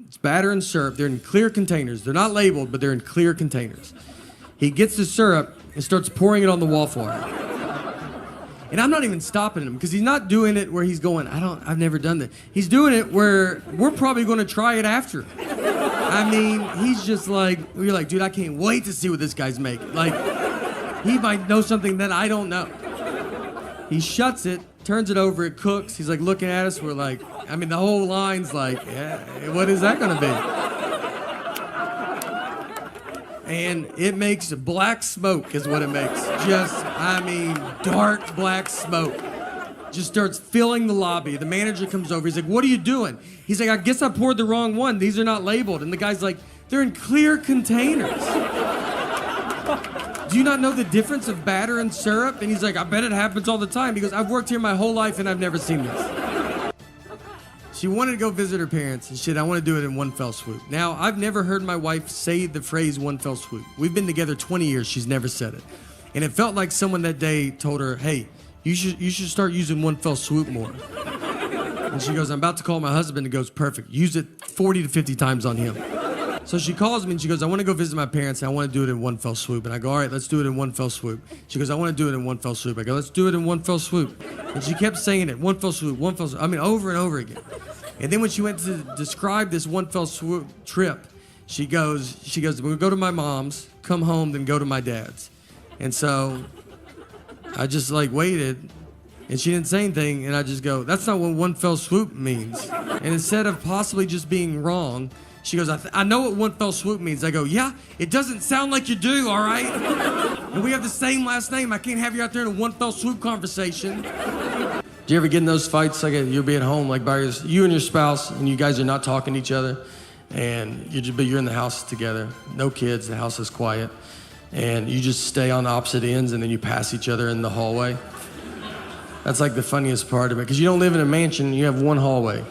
It's batter and syrup. They're in clear containers. They're not labeled, but they're in clear containers. He gets the syrup and starts pouring it on the waffle iron. And I'm not even stopping him because he's not doing it where he's going, I've never done that. He's doing it where we're probably going to try it after. I mean, he's just like, you're like, dude, I can't wait to see what this guy's making. Like, he might know something that I don't know. He shuts it, turns it over, it cooks. He's like looking at us. We're like, I mean, the whole line's like, yeah, what is that gonna be? And it makes black smoke is what it makes. Just, I mean, dark black smoke. Just starts filling the lobby. The manager comes over. He's like, what are you doing? He's like, I guess I poured the wrong one. These are not labeled. And the guy's like, they're in clear containers. Do you not know the difference of batter and syrup? And he's like, I bet it happens all the time. He goes, I've worked here my whole life and I've never seen this. She wanted to go visit her parents and shit, I want to do it in one fell swoop. Now, I've never heard my wife say the phrase one fell swoop. We've been together 20 years, she's never said it. And it felt like someone that day told her, hey, you should start using one fell swoop more. And she goes, I'm about to call my husband. And goes, perfect, use it 40 to 50 times on him. So she calls me and she goes, I want to go visit my parents and I want to do it in one fell swoop. And I go, all right, let's do it in one fell swoop. She goes, I want to do it in one fell swoop. I go, let's do it in one fell swoop. And she kept saying it, one fell swoop, one fell swoop. I mean, over and over again. And then when she went to describe this one fell swoop trip, she goes, we'll go to my mom's, come home, then go to my dad's. And so I just like waited and she didn't say anything. And I just go, that's not what one fell swoop means. And instead of possibly just being wrong, she goes, I know what one fell swoop means. I go, yeah, it doesn't sound like you do, all right? And we have the same last name. I can't have you out there in a one fell swoop conversation. Do you ever get in those fights? Like you'll be at home, like by you and your spouse, and you guys are not talking to each other, and you're in the house together, no kids, the house is quiet, and you just stay on opposite ends, and then you pass each other in the hallway. That's like the funniest part of it, because you don't live in a mansion, you have one hallway.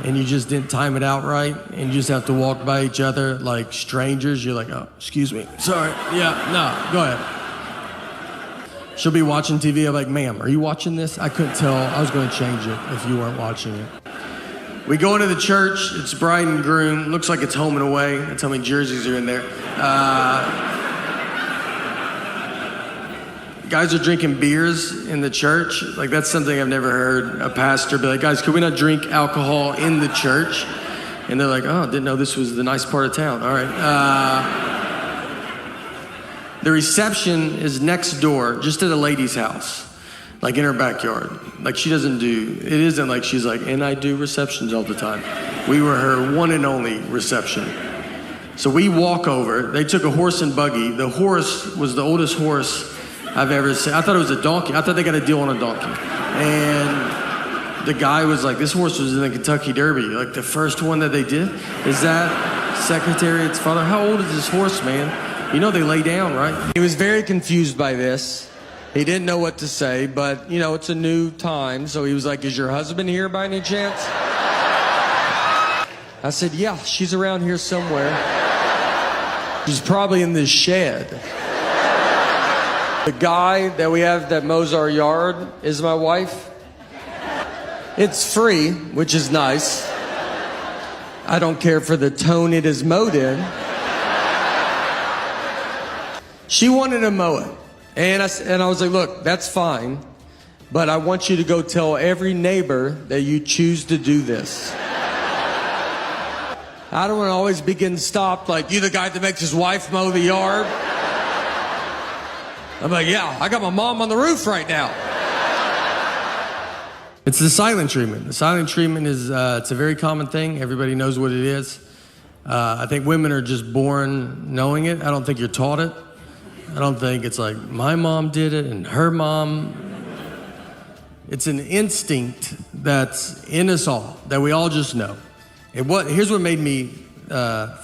And you just didn't time it out right, and you just have to walk by each other like strangers. You're like, oh, excuse me, sorry, yeah, no, go ahead. She'll be watching TV, I'm like, ma'am, are you watching this? I couldn't tell, I was gonna change it if you weren't watching it. We go into the church, it's bride and groom, looks like it's home and away. That's how many jerseys are in there. Guys are drinking beers in the church. Like, that's something I've never heard a pastor be like, guys, could we not drink alcohol in the church? And they're like, oh, didn't know this was the nice part of town. All right. The reception is next door, just at a lady's house, like in her backyard. Like it isn't like she's like, and I do receptions all the time. We were her one and only reception. So we walk over, they took a horse and buggy. The horse was the oldest horse I've ever seen. I thought it was a donkey. I thought they got a deal on a donkey. And the guy was like, this horse was in the Kentucky Derby. Like the first one that they did? Is that Secretariat's father? How old is this horse, man? You know they lay down, right? He was very confused by this. He didn't know what to say, but you know, it's a new time. So he was like, is your husband here by any chance? I said, yeah, she's around here somewhere. She's probably in this shed. The guy that we have that mows our yard is my wife. It's free, which is nice. I don't care for the tone it is mowed in. She wanted to mow it. And I was like, look, that's fine, but I want you to go tell every neighbor that you choose to do this. I don't want to always be getting stopped like, you the guy that makes his wife mow the yard? I'm like, yeah, I got my mom on the roof right now. It's the silent treatment. The silent treatment is, it's a very common thing. Everybody knows what it is. I think women are just born knowing it. I don't think you're taught it. I don't think it's like, my mom did it and her mom. It's an instinct that's in us all, that we all just know. Here's what made me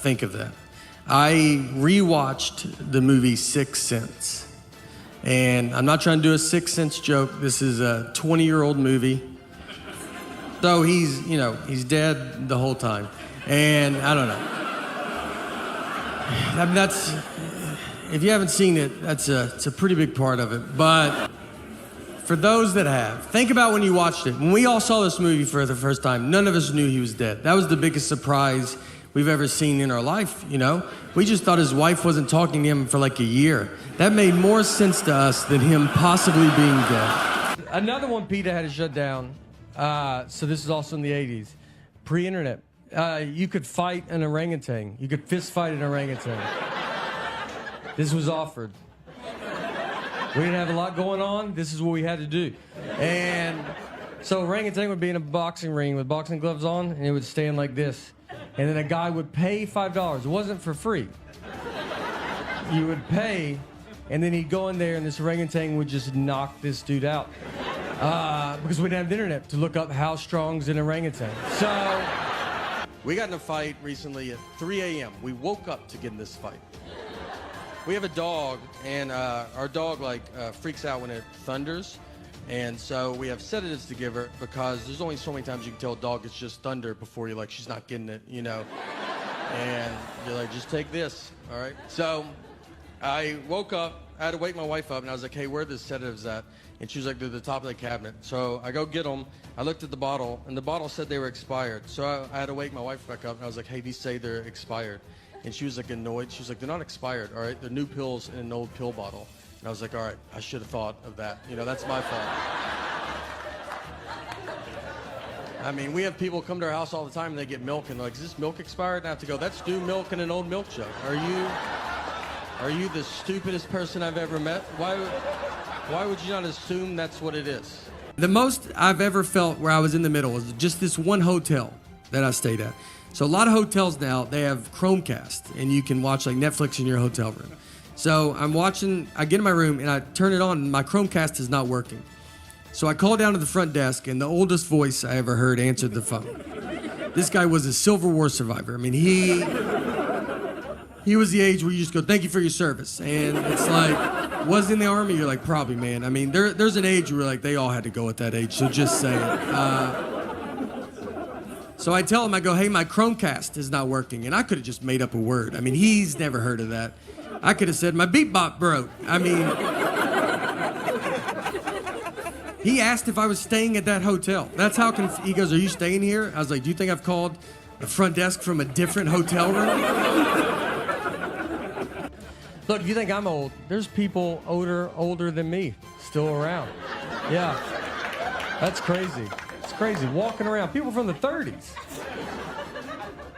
think of that. I rewatched the movie Sixth Sense. And I'm not trying to do a Sixth Sense joke. This is a 20-year-old movie. So he's dead the whole time. And I don't know. I mean, if you haven't seen it, it's a pretty big part of it. But For those that have, think about when you watched it. When we all saw this movie for the first time, none of us knew he was dead. That was the biggest surprise we've ever seen in our life, you know? We just thought his wife wasn't talking to him for like a year. That made more sense to us than him possibly being dead. Another one PETA had to shut down. So this is also in the 80s. Pre-internet. You could fight an orangutan. You could fist fight an orangutan. This was offered. We didn't have a lot going on. This is what we had to do. And so orangutan would be in a boxing ring with boxing gloves on, and it would stand like this. And then a guy would pay $5. It wasn't for free. You would pay, and then he'd go in there, and this orangutan would just knock this dude out. Because we didn't have the internet to look up how strong's an orangutan. So we got in a fight recently at 3 a.m. We woke up to get in this fight. We have a dog, and our dog freaks out when it thunders, and so we have sedatives to give her because there's only so many times you can tell a dog it's just thunder before you're like, she's not getting it, you know. And you're like, just take this, all right? So I woke up, I had to wake my wife up, and I was like, hey, where are the sedatives at? And she was like, they're at the top of the cabinet. So I go get them. I looked at the bottle, and the bottle said they were expired. So I had to wake my wife back up, and I was like, hey, these say they're expired. And she was like annoyed. She was like, they're not expired, all right? They're new pills in an old pill bottle. And I was like, all right, I should have thought of that. You know, that's my fault. I mean, we have people come to our house all the time and they get milk and they're like, is this milk expired? And I have to go, that's new milk in an old milk jug. Are you the stupidest person I've ever met? Why would you not assume that's what it is? The most I've ever felt where I was in the middle was just this one hotel that I stayed at. So a lot of hotels now, they have Chromecast, and you can watch like Netflix in your hotel room. So I get in my room, and I turn it on, and my Chromecast is not working. So I call down to the front desk, and the oldest voice I ever heard answered the phone. This guy was a Civil War survivor. I mean, he was the age where you just go, thank you for your service. And it's like, was in the Army? You're like, probably, man. I mean, there's an age where like they all had to go at that age, so just say it. So I tell him, I go, hey, my Chromecast is not working. And I could have just made up a word. I mean, he's never heard of that. I could have said, my beat bop broke. I mean, he asked if I was staying at that hotel. That's how he goes, are you staying here? I was like, do you think I've called the front desk from a different hotel room? Look, if you think I'm old, there's people older than me still around. Yeah, that's crazy. Crazy, walking around. People from the 30s.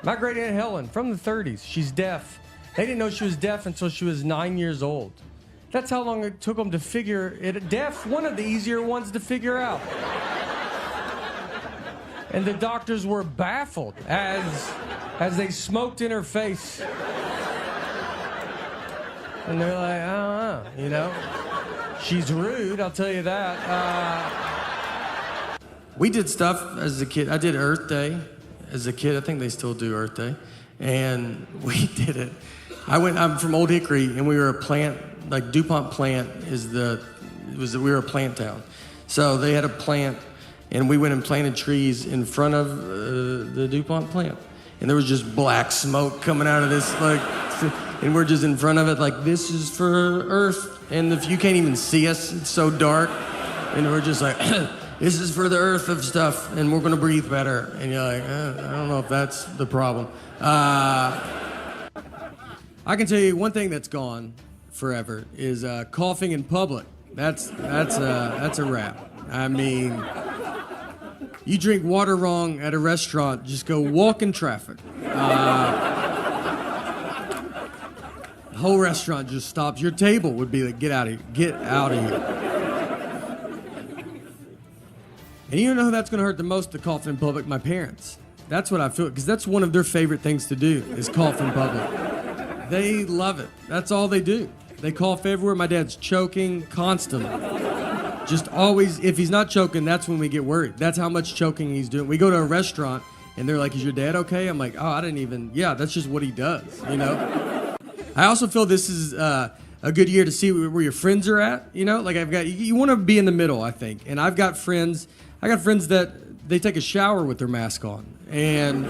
My great Aunt Helen, from the 30s, she's deaf. They didn't know she was deaf until she was 9 years old. That's how long it took them to figure it. Deaf, one of the easier ones to figure out. And the doctors were baffled as they smoked in her face. And they're like, I don't know, you know. She's rude, I'll tell you that. We did stuff as a kid. I did Earth Day as a kid. I think they still do Earth Day. And we did it. I'm from Old Hickory, and we were a plant, like DuPont plant we were a plant town. So they had a plant, and we went and planted trees in front of the DuPont plant. And there was just black smoke coming out of this, like, and we're just in front of it, like, this is for Earth. And if you can't even see us, it's so dark. And we're just like, this is for the earth of stuff, and we're gonna breathe better. And you're like, I don't know if that's the problem. I can tell you one thing that's gone forever is coughing in public. That's a wrap. I mean, you drink water wrong at a restaurant, just go walk in traffic. The whole restaurant just stops. Your table would be like, get out of here, get out of here. And you know who that's going to hurt the most to cough in public? My parents. That's what I feel, because that's one of their favorite things to do, is cough in public. They love it. That's all they do. They cough everywhere. My dad's choking constantly. Just always, if he's not choking, that's when we get worried. That's how much choking he's doing. We go to a restaurant, and they're like, is your dad okay? I'm like, yeah, that's just what he does, you know? I also feel this is a good year to see where your friends are at, you know? Like, you want to be in the middle, I think. And I've got friends that they take a shower with their mask on, and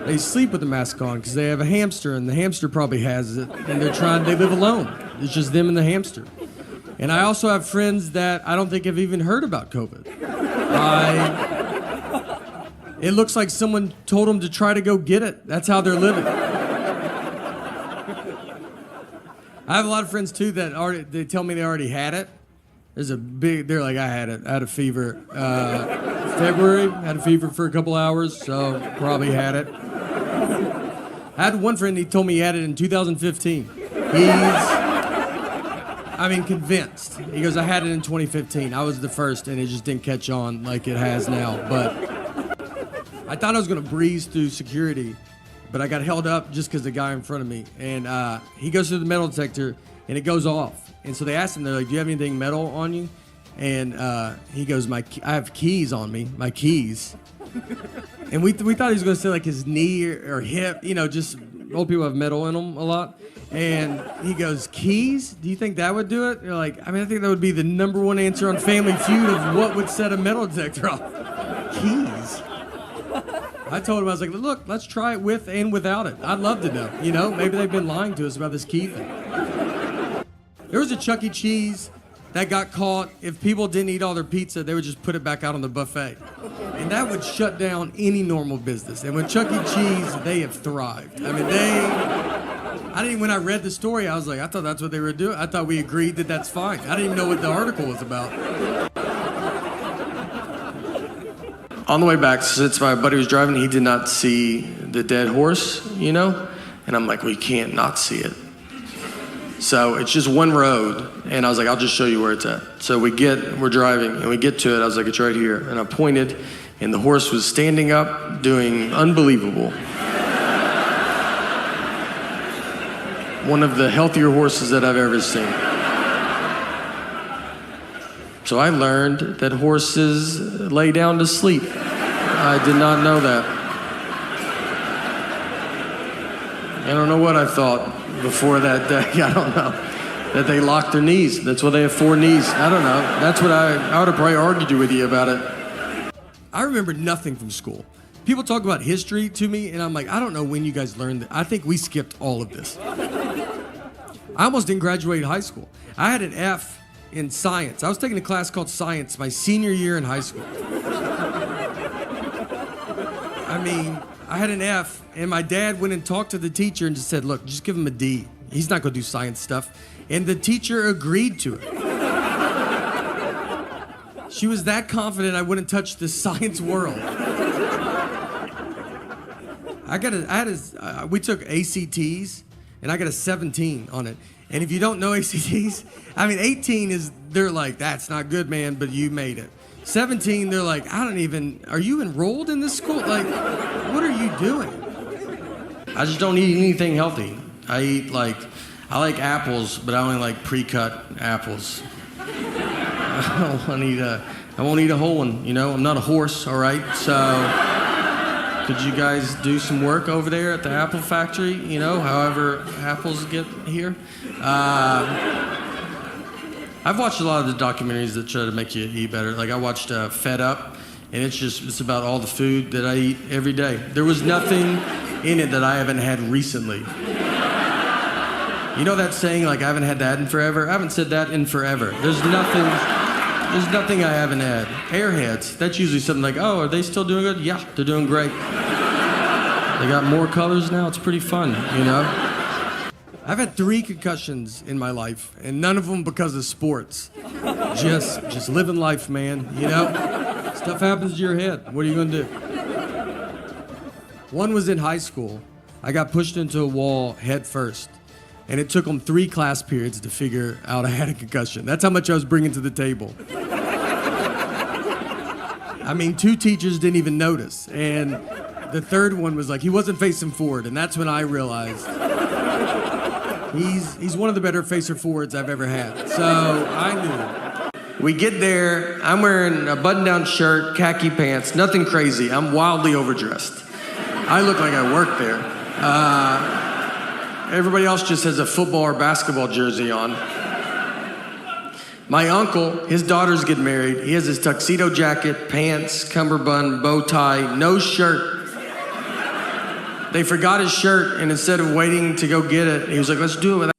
they sleep with the mask on because they have a hamster, and the hamster probably has it, and they live alone. It's just them and the hamster. And I also have friends that I don't think have even heard about COVID. It looks like someone told them to try to go get it. That's how they're living. I have a lot of friends too that they tell me they already had it. They're like, I had it. I had a fever. February, had a fever for a couple hours, so probably had it. I had one friend, he told me he had it in 2015. Convinced. He goes, I had it in 2015. I was the first, and it just didn't catch on like it has now. But I thought I was going to breeze through security, but I got held up just because the guy in front of me. And he goes through the metal detector, and it goes off. And so they asked him, they're like, do you have anything metal on you? And he goes, I have keys on me, my keys. And we thought he was going to say like his knee or hip, just old people have metal in them a lot. And he goes, keys? Do you think that would do it? You're like, I think that would be the number one answer on Family Feud of what would set a metal detector off. Keys. I told him, I was like, look, let's try it with and without it. I'd love to know. Maybe they've been lying to us about this key thing. There was a Chuck E. Cheese that got caught. If people didn't eat all their pizza, they would just put it back out on the buffet. And that would shut down any normal business. And with Chuck E. Cheese, they have thrived. When I read the story, I was like, I thought that's what they were doing. I thought we agreed that that's fine. I didn't even know what the article was about. On the way back, since my buddy was driving, he did not see the dead horse, And I'm like, well, you can't not see it. So it's just one road, and I was like, I'll just show you where it's at. So we're driving, and we get to it. I was like, it's right here. And I pointed, and the horse was standing up, doing unbelievable. One of the healthier horses that I've ever seen. So I learned that horses lay down to sleep. I did not know that. I don't know what I thought before that day. I don't know. That they lock their knees. That's why they have 4 knees. I don't know. That's what I would have probably argued with you about it. I remember nothing from school. People talk about history to me, and I'm like, I don't know when you guys learned that. I think we skipped all of this. I almost didn't graduate high school. I had an F in science. I was taking a class called science my senior year in high school. I had an F, and my dad went and talked to the teacher and just said, look, just give him a D. He's not going to do science stuff. And the teacher agreed to it. She was that confident I wouldn't touch the science world. We took ACTs, and I got a 17 on it. And if you don't know ACTs, 18 they're like, that's not good, man, but you made it. 17, they're like, are you enrolled in this school? Like, what are you doing? I just don't eat anything healthy. I like apples, but I only like pre-cut apples. I won't eat a whole one, I'm not a horse, all right? So, could you guys do some work over there at the apple factory, however apples get here? I've watched a lot of the documentaries that try to make you eat better. Like I watched Fed Up, and it's about all the food that I eat every day. There was nothing in it that I haven't had recently. You know that saying, like, I haven't had that in forever? I haven't said that in forever. There's nothing I haven't had. Airheads, that's usually something like, oh, are they still doing good? Yeah, they're doing great. They got more colors now, it's pretty fun, I've had 3 concussions in my life, and none of them because of sports. Just living life, man, Stuff happens to your head. What are you gonna do? One was in high school. I got pushed into a wall head first, and it took them 3 class periods to figure out I had a concussion. That's how much I was bringing to the table. 2 teachers didn't even notice, and the third one was like, he wasn't facing forward, and that's when I realized he's one of the better facer forwards I've ever had. So I knew. We get there, I'm wearing a button-down shirt, khaki pants, nothing crazy. I'm wildly overdressed. I look like I work there. Everybody else just has a football or basketball jersey on. My uncle, his daughters get married. He has his tuxedo jacket, pants, cummerbund, bow tie, no shirt. They forgot his shirt, and instead of waiting to go get it, he was like, let's do it without